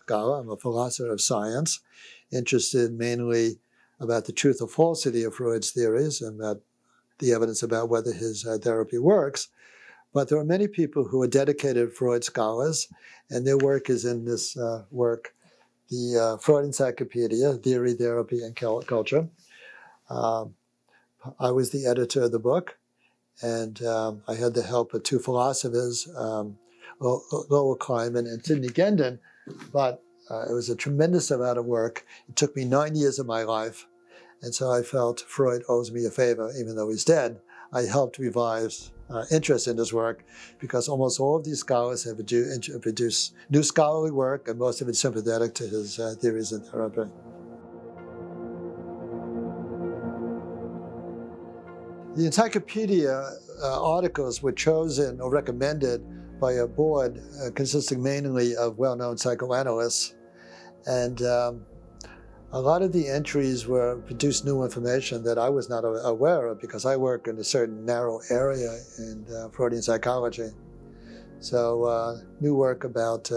scholar. I'm a philosopher of science, interested mainly about the truth or falsity of Freud's theories and about the evidence about whether his therapy works. But there are many people who are dedicated Freud scholars, and their work is in this work, the Freud Encyclopedia, Theory, Therapy, and Culture. I was the editor of the book, and I had the help of two philosophers, Lowell Kleiman and Sidney Gendon, but it was a tremendous amount of work. It took me 9 years of my life, and so I felt Freud owes me a favor, even though he's dead. I helped revive interest in his work because almost all of these scholars have produced new scholarly work, and most of it sympathetic to his theories in therapy. The encyclopedia articles were chosen or recommended by a board consisting mainly of well-known psychoanalysts, and a lot of the entries produced new information that I was not aware of because I work in a certain narrow area in Freudian psychology. So new work about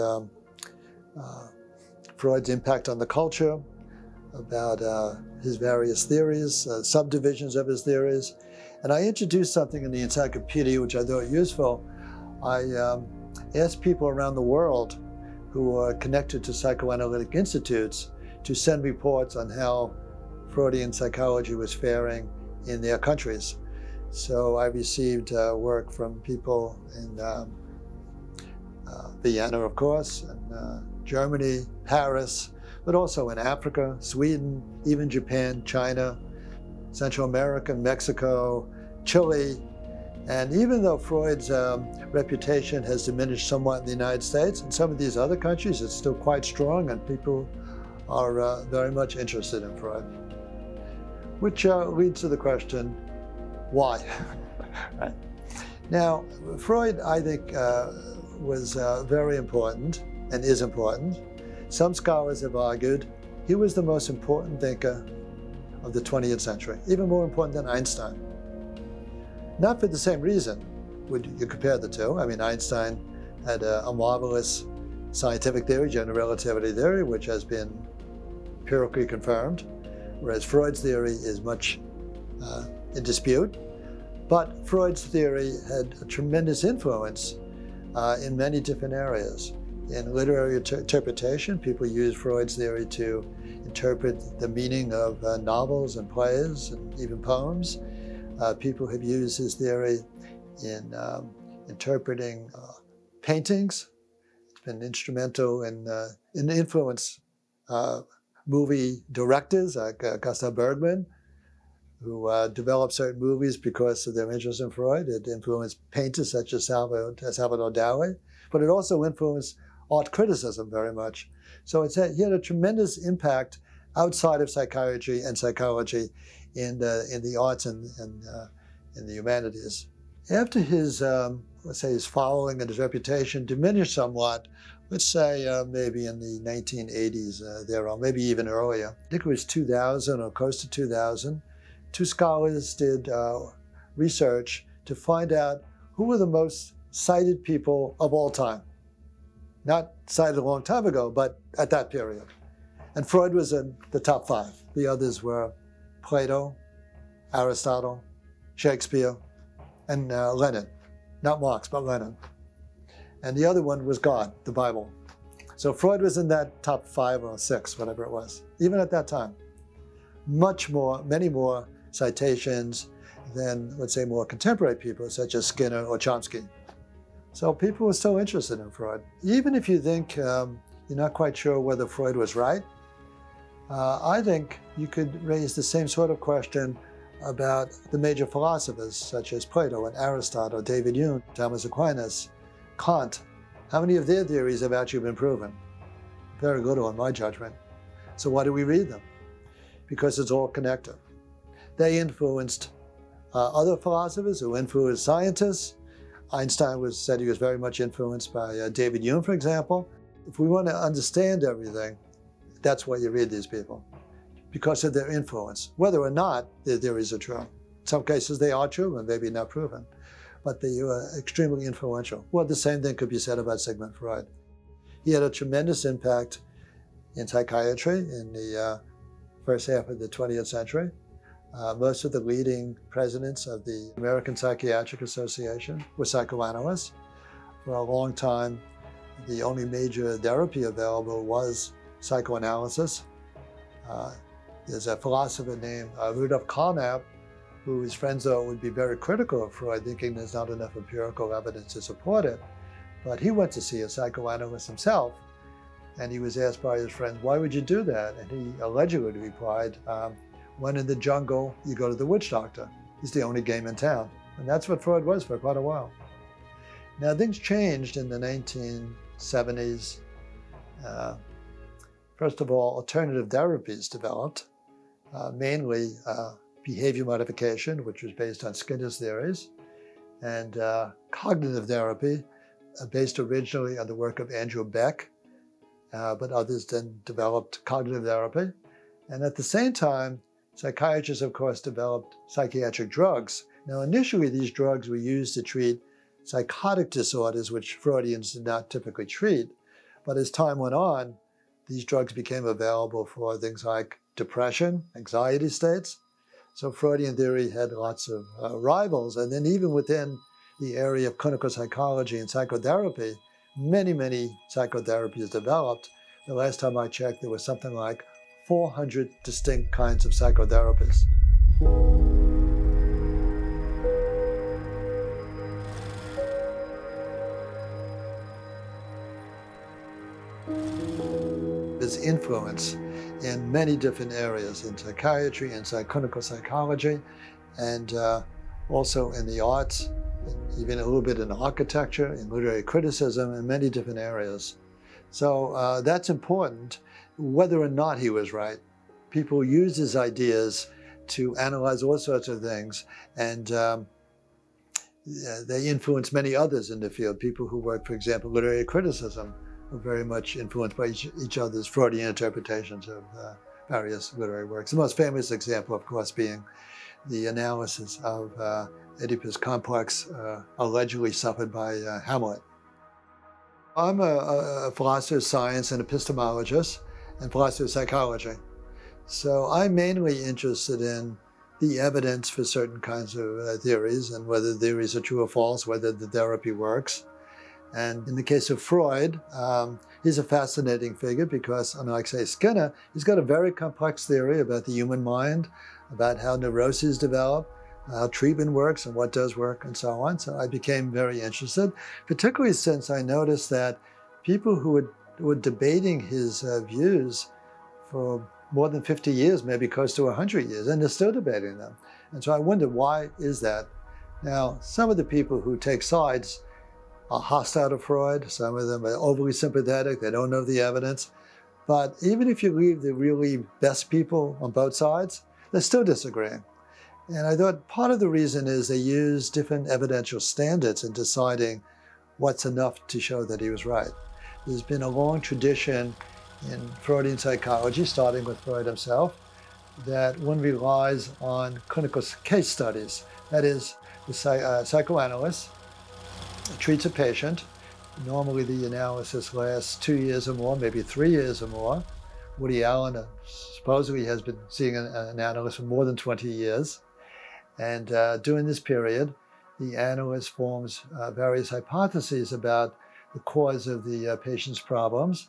Freud's impact on the culture, about his various theories, subdivisions of his theories. And I introduced something in the encyclopedia which I thought useful. I asked people around the world who are connected to psychoanalytic institutes to send reports on how Freudian psychology was faring in their countries. So I received work from people in Vienna, of course, and Germany, Paris, but also in Africa, Sweden, even Japan, China, Central America, Mexico, Chile. And even though Freud's reputation has diminished somewhat in the United States, in some of these other countries it's still quite strong, and people are very much interested in Freud. Which leads to the question, why? Right. Now, Freud, I think, was very important and is important. Some scholars have argued he was the most important thinker of the 20th century, even more important than Einstein. Not for the same reason would you compare the two. I mean, Einstein had a marvelous scientific theory, general relativity theory, which has been empirically confirmed, whereas Freud's theory is much in dispute. But Freud's theory had a tremendous influence in many different areas. In literary interpretation, people use Freud's theory to interpret the meaning of novels and plays and even poems. People have used his theory in interpreting paintings. It's been instrumental in influence movie directors like Gustav Bergman, who developed certain movies because of their interest in Freud. It influenced painters such as Salvador Dali, but it also influenced art criticism very much. So he had a tremendous impact outside of psychiatry and psychology in the arts and in the humanities. After his, let's say, his following and his reputation diminished somewhat, let's say maybe in the 1980s there, or maybe even earlier, I think it was 2000 or close to 2000, two scholars did research to find out who were the most cited people of all time. Not cited a long time ago, but at that period. And Freud was in the top 5. The others were Plato, Aristotle, Shakespeare, and Lenin. Not Marx, but Lenin. And the other one was God, the Bible. So Freud was in that top 5 or 6, whatever it was, even at that time. Much more, many more citations than, let's say, more contemporary people, such as Skinner or Chomsky. So people were still interested in Freud. Even if you think you're not quite sure whether Freud was right, I think you could raise the same sort of question about the major philosophers, such as Plato and Aristotle, David Hume, Thomas Aquinas, Kant. How many of their theories have actually been proven? Very little in my judgment. So why do we read them? Because it's all connected. They influenced other philosophers who influenced scientists. Einstein said he was very much influenced by David Hume, for example. If we want to understand everything, that's why you read these people, because of their influence, whether or not their theories are true. In some cases they are true and maybe not proven, but they are extremely influential. Well, the same thing could be said about Sigmund Freud. He had a tremendous impact in psychiatry in the first half of the 20th century. Most of the leading presidents of the American Psychiatric Association were psychoanalysts. For a long time, the only major therapy available was psychoanalysis. There's a philosopher named Rudolf Carnap, who his friends thought would be very critical of Freud, thinking there's not enough empirical evidence to support it. But he went to see a psychoanalyst himself, and he was asked by his friends, why would you do that? And he allegedly replied, when in the jungle, you go to the witch doctor. He's the only game in town. And that's what Freud was for quite a while. Now, things changed in the 1970s. First of all, alternative therapies developed, mainly behavior modification, which was based on Skinner's theories, and cognitive therapy, based originally on the work of Andrew Beck, but others then developed cognitive therapy. And at the same time, psychiatrists, of course, developed psychiatric drugs. Now, initially, these drugs were used to treat psychotic disorders, which Freudians did not typically treat. But as time went on, these drugs became available for things like depression, anxiety states. So Freudian theory had lots of rivals. And then even within the area of clinical psychology and psychotherapy, many psychotherapies developed. The last time I checked, there was something like 400 distinct kinds of psychotherapies. There's influence in many different areas, in psychiatry and clinical psychology, and also in the arts, and even a little bit in architecture, in literary criticism, in many different areas. So that's important, whether or not he was right. People use his ideas to analyze all sorts of things, and they influence many others in the field. People who work, for example, literary criticism, were very much influenced by each other's Freudian interpretations of various literary works. The most famous example, of course, being the analysis of Oedipus complex allegedly suffered by Hamlet. I'm a philosopher of science and epistemologist and philosopher of psychology. So I'm mainly interested in the evidence for certain kinds of theories and whether theories are true or false, whether the therapy works. And in the case of Freud, he's a fascinating figure because, unlike, say, Skinner, he's got a very complex theory about the human mind, about how neuroses develop, how treatment works and what does work and so on. So I became very interested, particularly since I noticed that people who were debating his views for more than 50 years, maybe close to 100 years, and they're still debating them. And so I wondered, why is that? Now, some of the people who take sides are hostile to Freud. Some of them are overly sympathetic. They don't know the evidence. But even if you leave the really best people on both sides, they're still disagreeing. And I thought part of the reason is they use different evidential standards in deciding what's enough to show that he was right. There's been a long tradition in Freudian psychology, starting with Freud himself, that one relies on clinical case studies. That is, the psychoanalyst treats a patient. Normally the analysis lasts 2 years or more, maybe 3 years or more. Woody Allen supposedly has been seeing an analyst for more than 20 years. And during this period, the analyst forms various hypotheses about the cause of the patient's problems.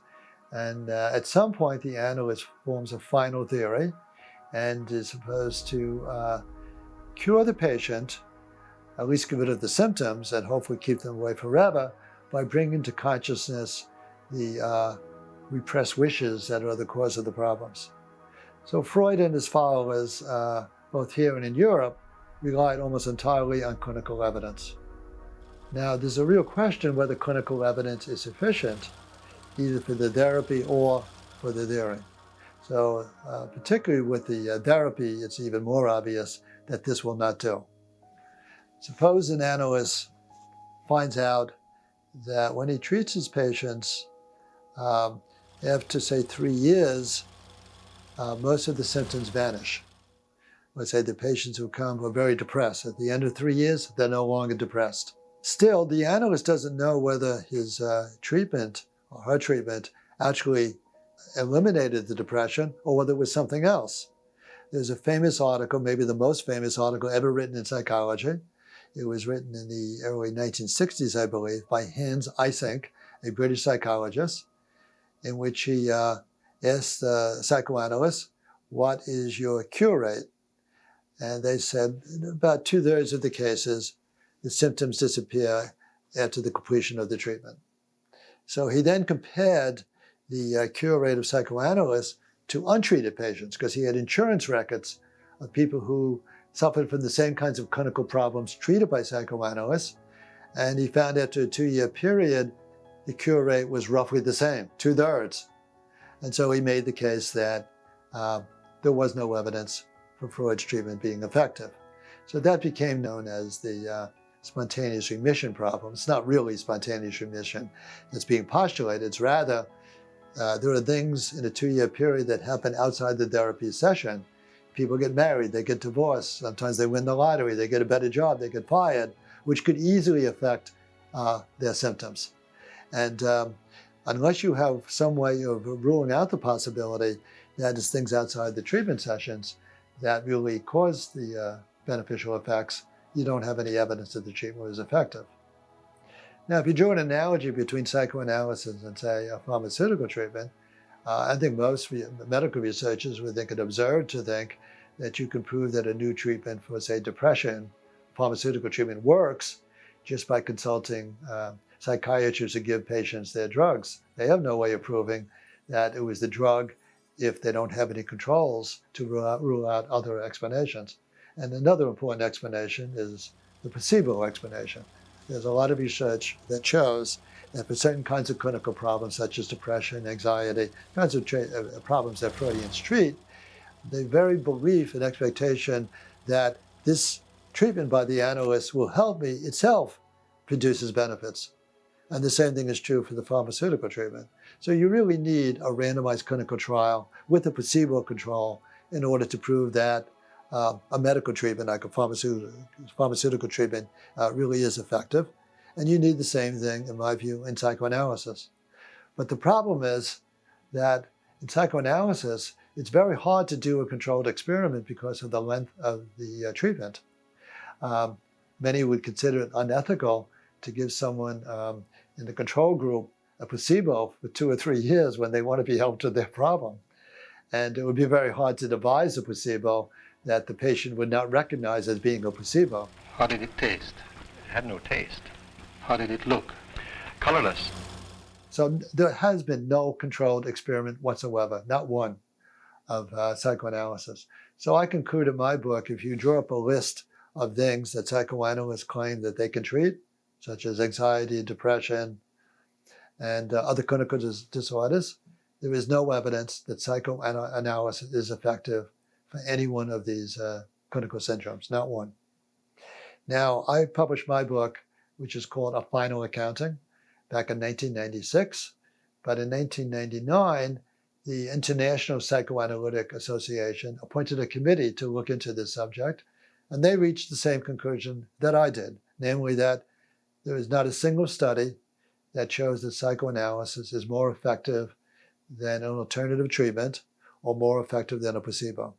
And at some point, the analyst forms a final theory and is supposed to cure the patient, at least get rid of the symptoms and hopefully keep them away forever, by bringing to consciousness the repressed wishes that are the cause of the problems. So Freud and his followers, both here and in Europe, relied almost entirely on clinical evidence. Now, there's a real question whether clinical evidence is sufficient, either for the therapy or for the theory. So particularly with the therapy, it's even more obvious that this will not do. Suppose an analyst finds out that when he treats his patients, after, say, 3 years, most of the symptoms vanish. Let's say the patients who come are very depressed. At the end of 3 years, they're no longer depressed. Still, the analyst doesn't know whether his treatment or her treatment actually eliminated the depression or whether it was something else. There's a famous article, maybe the most famous article ever written in psychology. It was written in the early 1960s, I believe, by Hans Eysenck, a British psychologist, in which he asked psychoanalysts, what is your cure rate? And they said, in about 2/3 of the cases, the symptoms disappear after the completion of the treatment. So he then compared the cure rate of psychoanalysts to untreated patients, because he had insurance records of people who suffered from the same kinds of clinical problems treated by psychoanalysts. And he found after a 2-year period, the cure rate was roughly the same, 2/3. And so he made the case that there was no evidence for Freud's treatment being effective. So that became known as the spontaneous remission problem. It's not really spontaneous remission that's being postulated. It's rather, there are things in a 2-year period that happen outside the therapy session. People get married, they get divorced, sometimes they win the lottery, they get a better job, they get fired, which could easily affect their symptoms. And unless you have some way of ruling out the possibility that it's things outside the treatment sessions that really cause the beneficial effects, you don't have any evidence that the treatment was effective. Now, if you draw an analogy between psychoanalysis and, say, a pharmaceutical treatment, I think most medical researchers would think it absurd to think that you can prove that a new treatment for, say, depression, pharmaceutical treatment, works just by consulting psychiatrists who give patients their drugs. They have no way of proving that it was the drug if they don't have any controls to rule out other explanations. And another important explanation is the placebo explanation. There's a lot of research that shows that for certain kinds of clinical problems, such as depression, anxiety, kinds of problems that Freudians treat, the very belief and expectation that this treatment by the analyst will help me itself produces benefits. And the same thing is true for the pharmaceutical treatment. So you really need a randomized clinical trial with a placebo control in order to prove that a medical treatment, like a pharmaceutical treatment, really is effective. And you need the same thing, in my view, in psychoanalysis. But the problem is that in psychoanalysis, it's very hard to do a controlled experiment because of the length of the treatment. Many would consider it unethical to give someone in the control group a placebo for 2 or 3 years when they want to be helped with their problem. And it would be very hard to devise a placebo that the patient would not recognize as being a placebo. How did it taste? It had no taste. How did it look? Colorless. So there has been no controlled experiment whatsoever, not one, of psychoanalysis. So I conclude in my book, if you draw up a list of things that psychoanalysts claim that they can treat, such as anxiety, depression, and other clinical disorders, there is no evidence that psychoanalysis is effective for any one of these clinical syndromes, not one. Now, I published my book, which is called A Final Accounting, back in 1996. But in 1999, the International Psychoanalytic Association appointed a committee to look into this subject, and they reached the same conclusion that I did, namely that there is not a single study that shows that psychoanalysis is more effective than an alternative treatment or more effective than a placebo,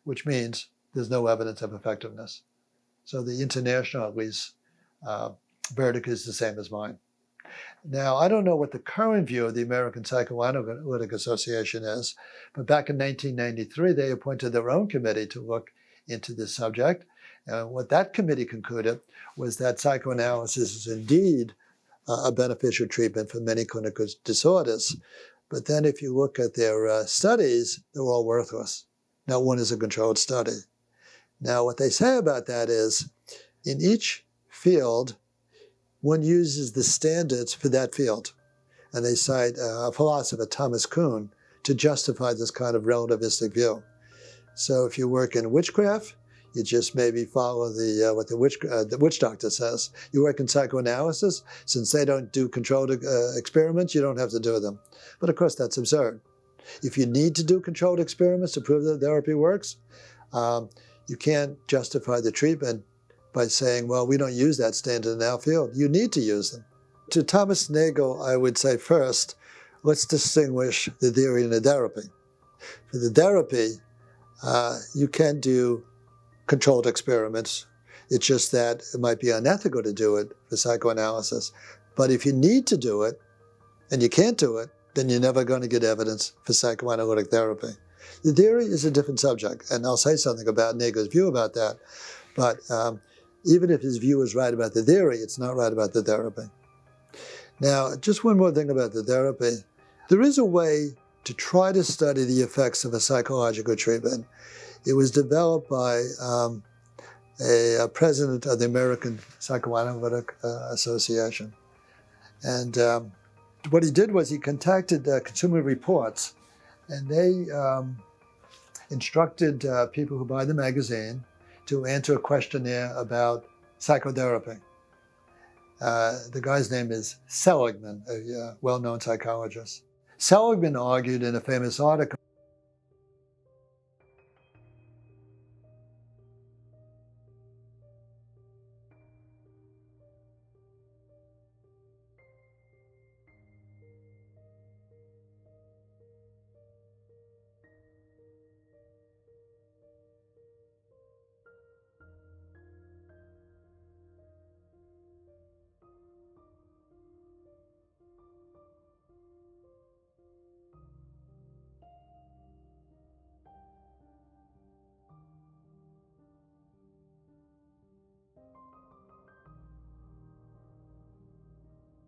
which means there's no evidence of effectiveness. So the international, at least, verdict is the same as mine. Now, I don't know what the current view of the American Psychoanalytic Association is, but back in 1993, they appointed their own committee to look into this subject. What that committee concluded was that psychoanalysis is indeed a beneficial treatment for many clinical disorders. But then if you look at their studies, they're all worthless. Not one is a controlled study. Now, what they say about that is, in each field, one uses the standards for that field. And they cite a philosopher, Thomas Kuhn, to justify this kind of relativistic view. So if you work in witchcraft, you just maybe follow what the witch doctor says. You work in psychoanalysis, since they don't do controlled experiments, you don't have to do them. But of course, that's absurd. If you need to do controlled experiments to prove that therapy works, you can't justify the treatment by saying, well, we don't use that standard in our field. You need to use them. To Thomas Nagel, I would say first, let's distinguish the theory and the therapy. For the therapy, you can do controlled experiments. It's just that it might be unethical to do it for psychoanalysis. But if you need to do it, and you can't do it, then you're never going to get evidence for psychoanalytic therapy. The theory is a different subject, and I'll say something about Nagel's view about that. But even if his view is right about the theory, it's not right about the therapy. Now, just one more thing about the therapy. There is a way to try to study the effects of a psychological treatment. It was developed by a president of the American Psychoanalytic Association. And what he did was he contacted Consumer Reports, and they instructed people who buy the magazine to answer a questionnaire about psychotherapy. The guy's name is Seligman, a well-known psychologist. Seligman argued in a famous article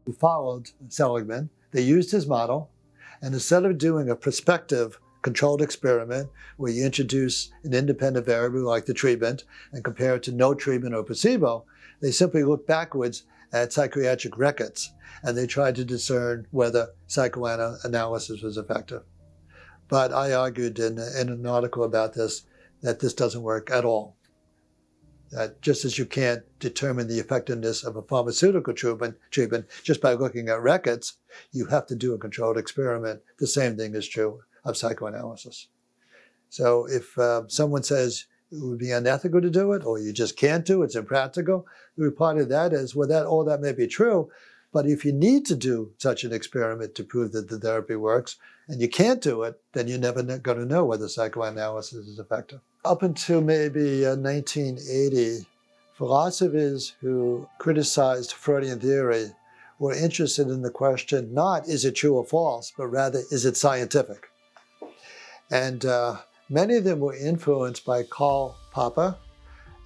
who followed Seligman. They used his model, and instead of doing a prospective controlled experiment where you introduce an independent variable like the treatment and compare it to no treatment or placebo, they simply looked backwards at psychiatric records, and they tried to discern whether psychoanalysis was effective. But I argued in an article about this that this doesn't work at all. That just as you can't determine the effectiveness of a pharmaceutical treatment just by looking at records, you have to do a controlled experiment. The same thing is true of psychoanalysis. So if someone says it would be unethical to do it, or you just can't do it, it's impractical, the reply to that is, well, all that may be true, but if you need to do such an experiment to prove that the therapy works, and you can't do it, then you're never going to know whether psychoanalysis is effective. Up until maybe 1980, philosophers who criticized Freudian theory were interested in the question, not is it true or false, but rather is it scientific? And many of them were influenced by Karl Popper,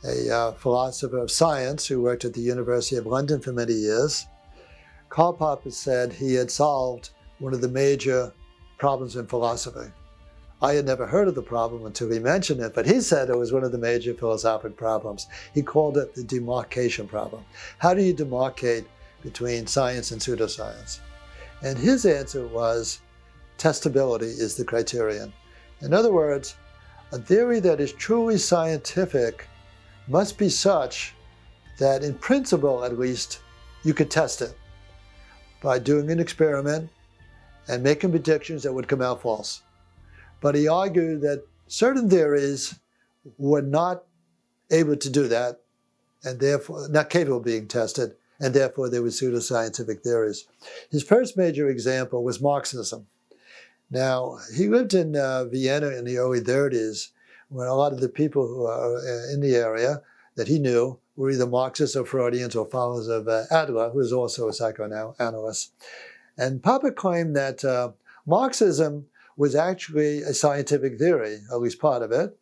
a philosopher of science who worked at the University of London for many years. Karl Popper said he had solved one of the major problems in philosophy. I had never heard of the problem until he mentioned it, but he said it was one of the major philosophic problems. He called it the demarcation problem. How do you demarcate between science and pseudoscience? And his answer was testability is the criterion. In other words, a theory that is truly scientific must be such that in principle, at least, you could test it by doing an experiment and making predictions that would come out false. But he argued that certain theories were not able to do that, and therefore not capable of being tested, and therefore they were pseudoscientific theories. His first major example was Marxism. Now, he lived in Vienna in the early 30s, when a lot of the people who are in the area that he knew were either Marxists or Freudians or followers of Adler, who was also a psychoanalyst. And Popper claimed that Marxism was actually a scientific theory, at least part of it,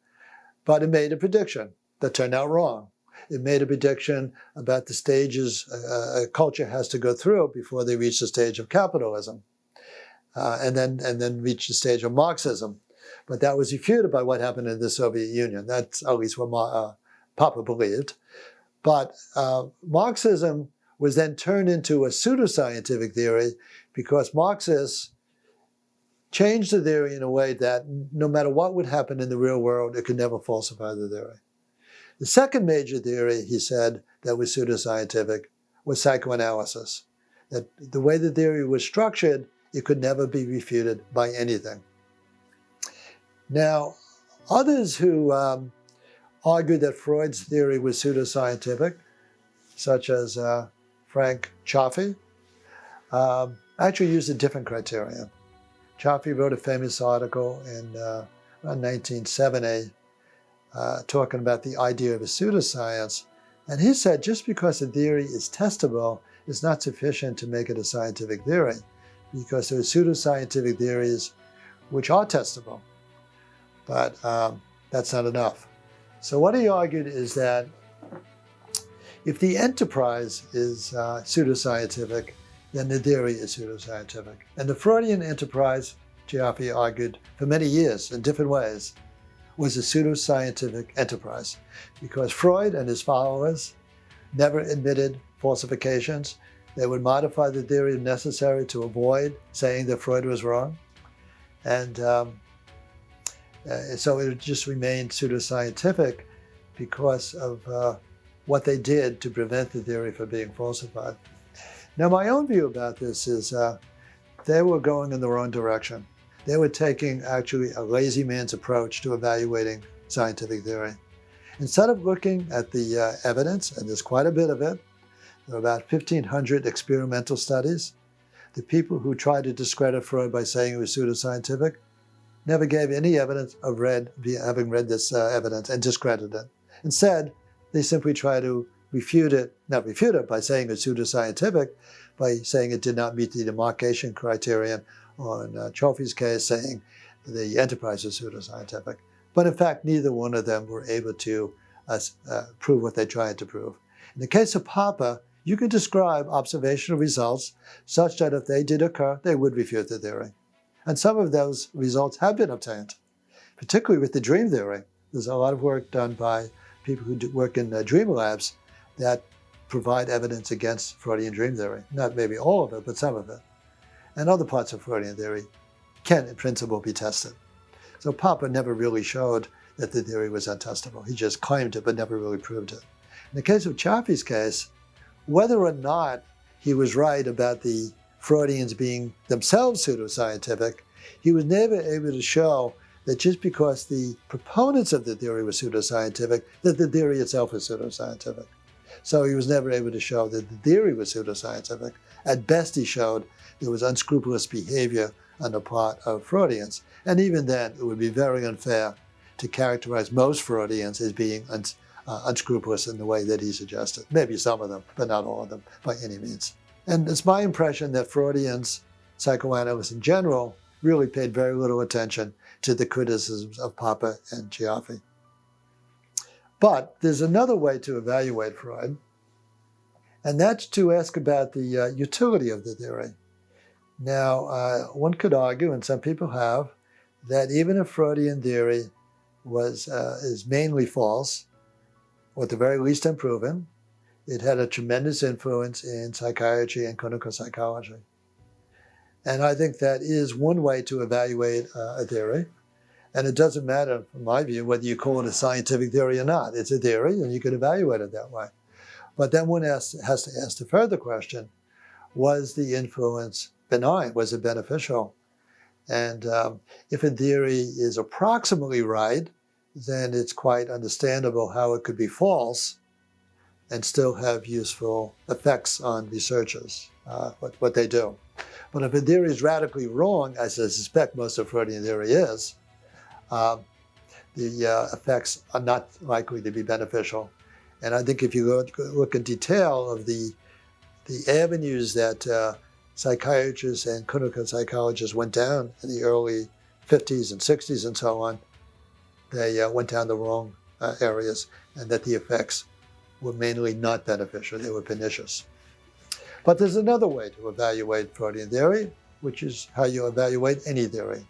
but it made a prediction that turned out wrong. It made a prediction about the stages a culture has to go through before they reach the stage of capitalism, and then reach the stage of Marxism. But that was refuted by what happened in the Soviet Union. That's at least what Popper believed. But Marxism was then turned into a pseudoscientific theory because Marxists changed the theory in a way that no matter what would happen in the real world, it could never falsify the theory. The second major theory, he said, that was pseudoscientific was psychoanalysis. That the way the theory was structured, it could never be refuted by anything. Now, others who argued that Freud's theory was pseudoscientific, such as Frank Chaffee, actually used a different criterion. Cioffi wrote a famous article in around 1970 talking about the idea of a pseudoscience. And he said just because a theory is testable is not sufficient to make it a scientific theory, because there are pseudoscientific theories which are testable, but that's not enough. So what he argued is that if the enterprise is pseudoscientific, then the theory is pseudoscientific. And the Freudian enterprise, Cioffi argued for many years in different ways, was a pseudoscientific enterprise, because Freud and his followers never admitted falsifications. They would modify the theory if necessary to avoid saying that Freud was wrong. And so it just remained pseudoscientific because of what they did to prevent the theory from being falsified. Now, my own view about this is they were going in the wrong direction. They were taking actually a lazy man's approach to evaluating scientific theory. Instead of looking at the evidence, and there's quite a bit of it, there are about 1,500 experimental studies. The people who tried to discredit Freud by saying it was pseudoscientific never gave any evidence of having read this evidence and discredited it. Instead, they simply try to refute it, not refute it by saying it's pseudoscientific, by saying it did not meet the demarcation criterion, or in Cioffi's case, saying the enterprise is pseudoscientific. But in fact, neither one of them were able to prove what they tried to prove. In the case of Popper, you can describe observational results such that if they did occur, they would refute the theory. And some of those results have been obtained, particularly with the dream theory. There's a lot of work done by people who work in dream labs that provide evidence against Freudian dream theory. Not maybe all of it, but some of it. And other parts of Freudian theory can, in principle, be tested. So Popper never really showed that the theory was untestable. He just claimed it, but never really proved it. In the case of Cioffi's case, whether or not he was right about the Freudians being themselves pseudoscientific, he was never able to show that just because the proponents of the theory were pseudoscientific, that the theory itself was pseudoscientific. So he was never able to show that the theory was pseudoscientific. At best, he showed there was unscrupulous behavior on the part of Freudians. And even then, it would be very unfair to characterize most Freudians as being unscrupulous in the way that he suggested. Maybe some of them, but not all of them by any means. And it's my impression that Freudians, psychoanalysts in general, really paid very little attention to the criticisms of Popper and Cioffi. But there's another way to evaluate Freud, and that's to ask about the utility of the theory. Now, one could argue, and some people have, that even if Freudian theory is mainly false, or at the very least unproven, it had a tremendous influence in psychiatry and clinical psychology. And I think that is one way to evaluate a theory. And it doesn't matter, from my view, whether you call it a scientific theory or not. It's a theory, and you can evaluate it that way. But then one has to ask the further question, was the influence benign? Was it beneficial? And if a theory is approximately right, then it's quite understandable how it could be false and still have useful effects on researchers, what they do. But if a theory is radically wrong, as I suspect most of Freudian theory is, the effects are not likely to be beneficial. And I think if you look in detail of the avenues that psychiatrists and clinical psychologists went down in the early 50s and 60s and so on, they went down the wrong areas, and that the effects were mainly not beneficial, they were pernicious. But there's another way to evaluate Freudian theory, which is how you evaluate any theory,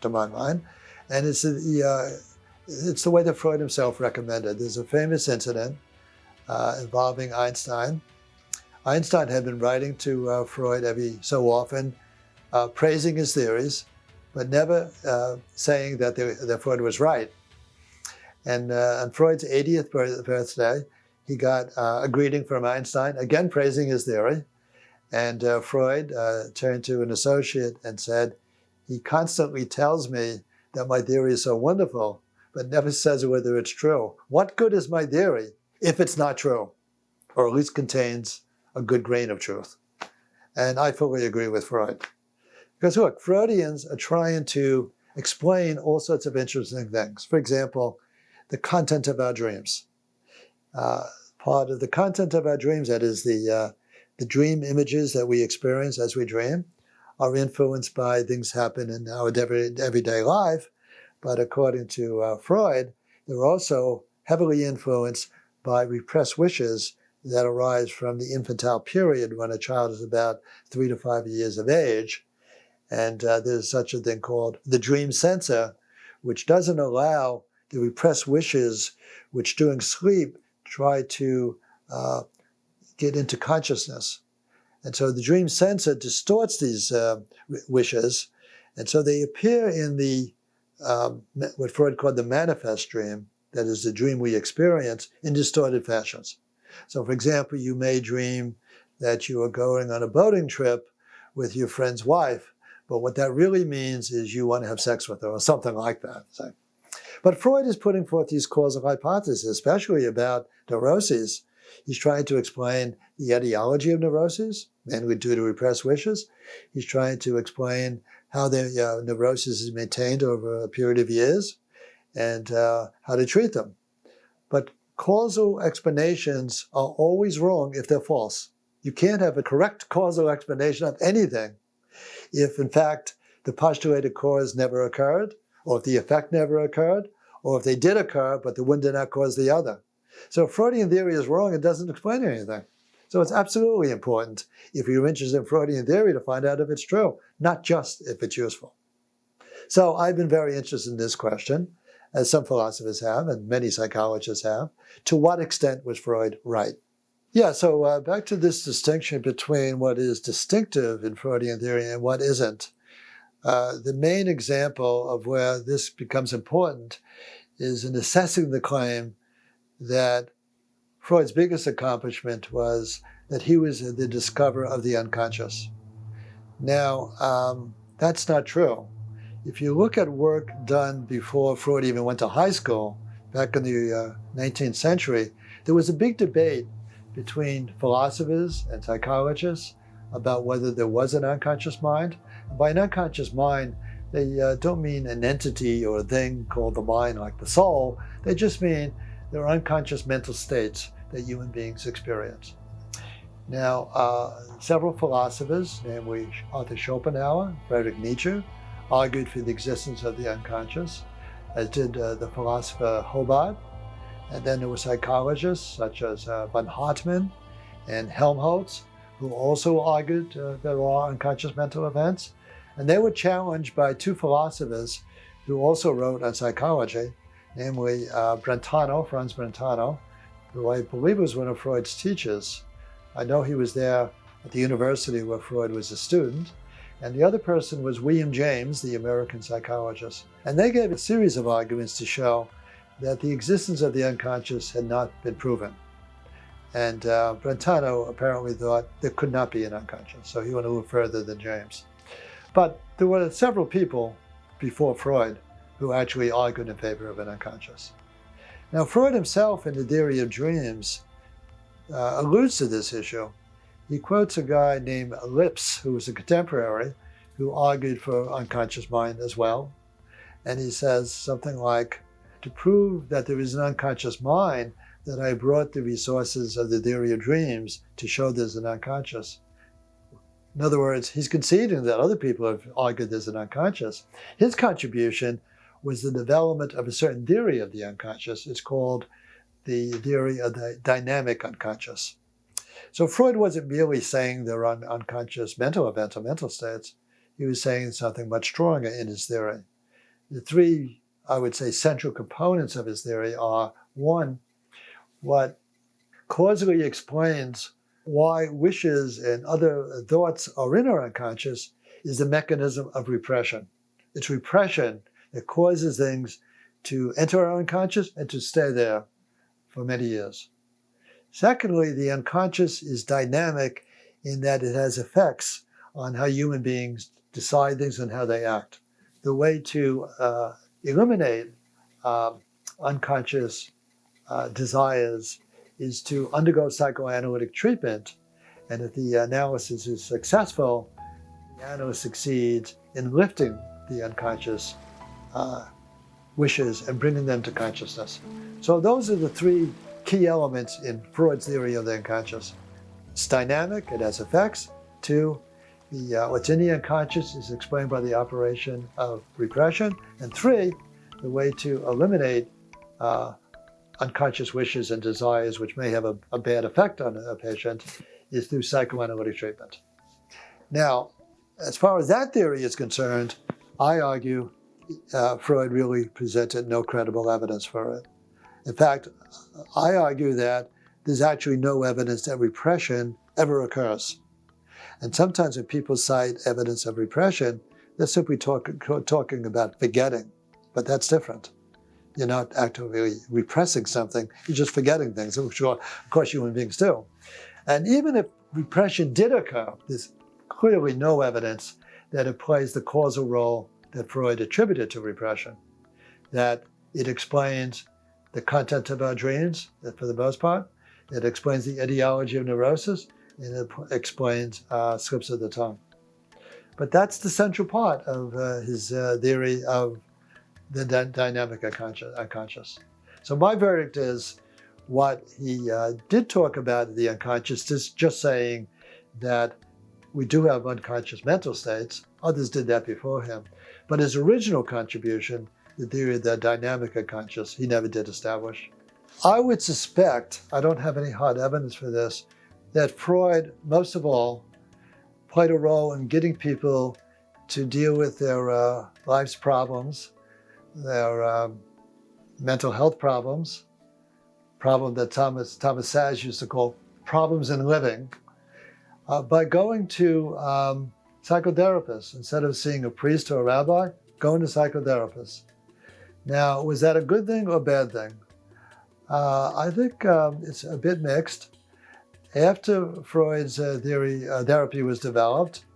to my mind. And it's the way that Freud himself recommended. There's a famous incident involving Einstein. Einstein had been writing to Freud every so often, praising his theories, but never saying that Freud was right. And on Freud's 80th birthday, he got a greeting from Einstein, again praising his theory. And Freud turned to an associate and said, he constantly tells me that my theory is so wonderful, but never says whether it's true. What good is my theory if it's not true, or at least contains a good grain of truth? And I fully agree with Freud. Because look, Freudians are trying to explain all sorts of interesting things. For example, the content of our dreams. Part of the content of our dreams, that is the dream images that we experience as we dream, are influenced by things happen in our everyday life. But according to Freud, they're also heavily influenced by repressed wishes that arise from the infantile period when a child is about 3 to 5 years of age. And there's such a thing called the dream censor, which doesn't allow the repressed wishes, which during sleep try to get into consciousness. And so the dream censor distorts these wishes, and so they appear in the what Freud called the manifest dream, that is the dream we experience, in distorted fashions. So for example, you may dream that you are going on a boating trip with your friend's wife, but what that really means is you want to have sex with her or something like that. So, but Freud is putting forth these causal hypotheses, especially about neuroses. He's trying to explain the etiology of neuroses, mainly due to repressed wishes. He's trying to explain how the neurosis is maintained over a period of years and how to treat them. But causal explanations are always wrong if they're false. You can't have a correct causal explanation of anything if, in fact, the postulated cause never occurred, or if the effect never occurred, or if they did occur, but the one did not cause the other. So if Freudian theory is wrong, it doesn't explain anything. So it's absolutely important, if you're interested in Freudian theory, to find out if it's true, not just if it's useful. So I've been very interested in this question, as some philosophers have, and many psychologists have. To what extent was Freud right? Yeah, so back to this distinction between what is distinctive in Freudian theory and what isn't. The main example of where this becomes important is in assessing the claim that Freud's biggest accomplishment was that he was the discoverer of the unconscious. Now, that's not true. If you look at work done before Freud even went to high school, back in the 19th century, there was a big debate between philosophers and psychologists about whether there was an unconscious mind. And by an unconscious mind, they don't mean an entity or a thing called the mind, like the soul. They just mean there are unconscious mental states that human beings experience. Now, several philosophers, namely Arthur Schopenhauer, Friedrich Nietzsche, argued for the existence of the unconscious, as did the philosopher Hobart. And then there were psychologists such as von Hartmann and Helmholtz, who also argued there are unconscious mental events. And they were challenged by two philosophers who also wrote on psychology, namely Brentano, Franz Brentano, who I believe was one of Freud's teachers. I know he was there at the university where Freud was a student. And the other person was William James, the American psychologist. And they gave a series of arguments to show that the existence of the unconscious had not been proven. And Brentano apparently thought there could not be an unconscious, so he went a little further than James. But there were several people before Freud who actually argued in favor of an unconscious. Now, Freud himself, in the theory of dreams, alludes to this issue. He quotes a guy named Lipps, who was a contemporary, who argued for unconscious mind as well. And he says something like, to prove that there is an unconscious mind, that I brought the resources of the theory of dreams to show there's an unconscious. In other words, he's conceding that other people have argued there's an unconscious. His contribution was the development of a certain theory of the unconscious. It's called the theory of the dynamic unconscious. So Freud wasn't merely saying there are unconscious mental events or mental states. He was saying something much stronger in his theory. The three, I would say, central components of his theory are, one, what causally explains why wishes and other thoughts are in our unconscious is the mechanism of repression. It's repression that causes things to enter our unconscious and to stay there for many years. Secondly, the unconscious is dynamic in that it has effects on how human beings decide things and how they act. The way to eliminate unconscious desires is to undergo psychoanalytic treatment And if the analysis is successful, the analyst succeeds in lifting the unconscious wishes and bringing them to consciousness. So those are the three key elements in Freud's theory of the unconscious. It's dynamic, it has effects. Two, what's in the unconscious is explained by the operation of repression. And three, the way to eliminate unconscious wishes and desires which may have a bad effect on a patient is through psychoanalytic treatment. Now, as far as that theory is concerned, I argue Freud really presented no credible evidence for it. In fact, I argue that there's actually no evidence that repression ever occurs. And sometimes when people cite evidence of repression, they're simply talking about forgetting, but that's different. You're not actively repressing something, you're just forgetting things, which of course human beings do. And even if repression did occur, there's clearly no evidence that it plays the causal role that Freud attributed to repression, that it explains the content of our dreams, for the most part, it explains the etiology of neurosis, and it explains slips of the tongue. But that's the central part of his theory of the dynamic unconscious. So my verdict is what he did talk about the unconscious is just saying that we do have unconscious mental states. Others did that before him. But his original contribution, the theory of the dynamic unconscious, he never did establish. I would suspect, I don't have any hard evidence for this, that Freud, most of all, played a role in getting people to deal with their life's problems, their mental health problems, problem that Thomas Sage used to call problems in living, by going to psychotherapists. Instead of seeing a priest or a rabbi, going to psychotherapists. Now, was that a good thing or a bad thing? I think it's a bit mixed. After Freud's therapy was developed,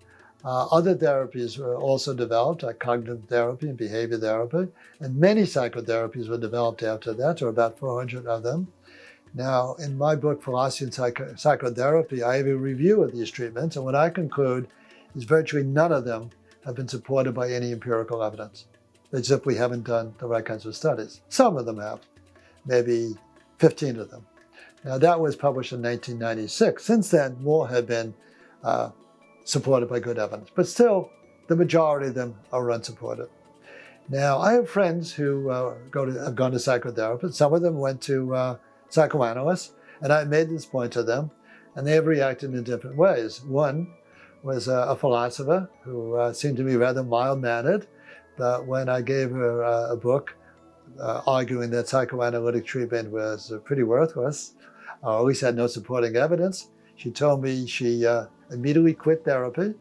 other therapies were also developed, like cognitive therapy and behavior therapy, and many psychotherapies were developed after that, or about 400 of them. Now, in my book, Philosophy and Psychotherapy, I have a review of these treatments, and what I conclude is virtually none of them have been supported by any empirical evidence. They simply haven't done the right kinds of studies. Some of them have, maybe 15 of them. Now, that was published in 1996. Since then, more have been supported by good evidence. But still, the majority of them are unsupported. Now, I have friends who have gone to psychotherapists. Some of them went to psychoanalysts, and I made this point to them, and they have reacted in different ways. One was a philosopher who seemed to be rather mild-mannered, but when I gave her a book arguing that psychoanalytic treatment was pretty worthless, or at least had no supporting evidence, she told me she immediately quit therapy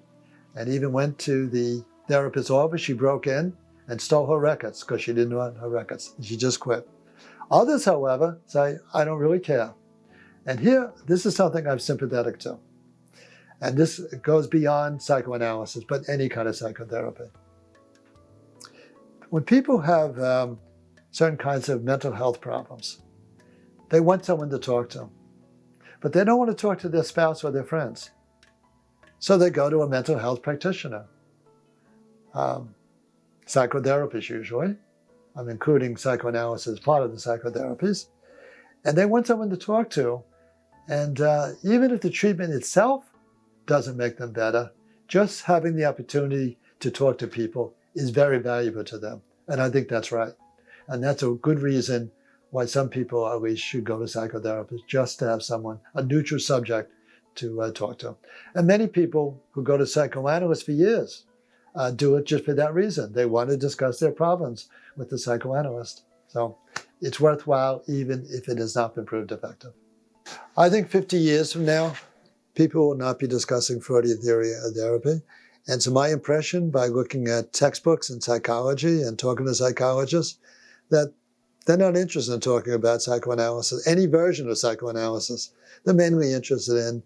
and even went to the therapist's office. She broke in and stole her records because she didn't want her records. She just quit. Others, however, say, I don't really care. And here, this is something I'm sympathetic to. And this goes beyond psychoanalysis, but any kind of psychotherapy. When people have certain kinds of mental health problems, they want someone to talk to, but they don't want to talk to their spouse or their friends. So they go to a mental health practitioner. Psychotherapists usually. I'm including psychoanalysis as part of the psychotherapies. And they want someone to talk to. And even if the treatment itself doesn't make them better, just having the opportunity to talk to people is very valuable to them. And I think that's right. And that's a good reason why some people at least should go to psychotherapists, just to have someone, a neutral subject, to talk to. And many people who go to psychoanalysts for years do it just for that reason. They want to discuss their problems with the psychoanalyst. So it's worthwhile even if it has not been proved effective. I think 50 years from now, people will not be discussing Freudian theory of therapy. And so my impression, by looking at textbooks in psychology and talking to psychologists, that they're not interested in talking about psychoanalysis, any version of psychoanalysis. They're mainly interested in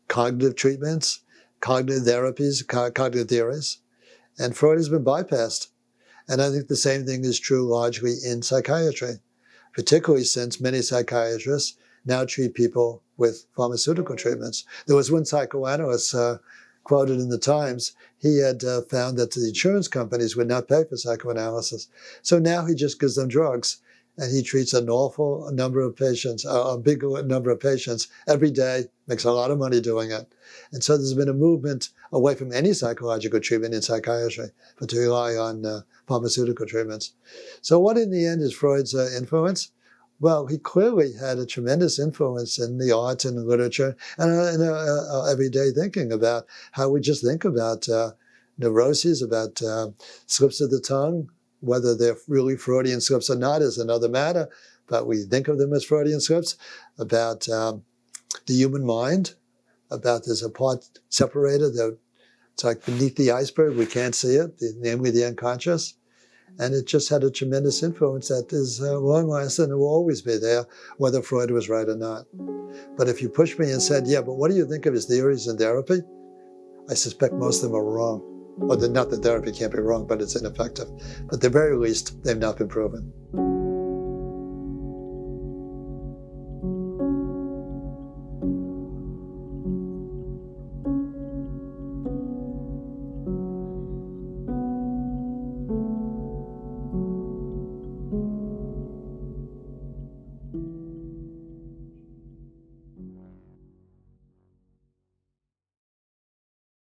cognitive treatments, cognitive therapies, cognitive theories. And Freud has been bypassed. And I think the same thing is true largely in psychiatry, particularly since many psychiatrists now treat people with pharmaceutical treatments. There was one psychoanalyst quoted in the Times. He had found that the insurance companies would not pay for psychoanalysis. So now he just gives them drugs, and he treats an awful number of patients, a big number of patients every day, makes a lot of money doing it. And so there's been a movement away from any psychological treatment in psychiatry, but to rely on pharmaceutical treatments. So what in the end is Freud's influence? Well, he clearly had a tremendous influence in the arts and the literature and in everyday thinking about how we just think about neuroses, about slips of the tongue. Whether they're really Freudian slips or not is another matter, but we think of them as Freudian slips, about the human mind, about there's a part separated that it's like beneath the iceberg, we can't see it, namely the unconscious. And it just had a tremendous influence that is long-lasting and will always be there, whether Freud was right or not. But if you pushed me and said, yeah, but what do you think of his theories in therapy? I suspect most of them are wrong. Or not that therapy can't be wrong, but it's ineffective. But at the very least, they've not been proven.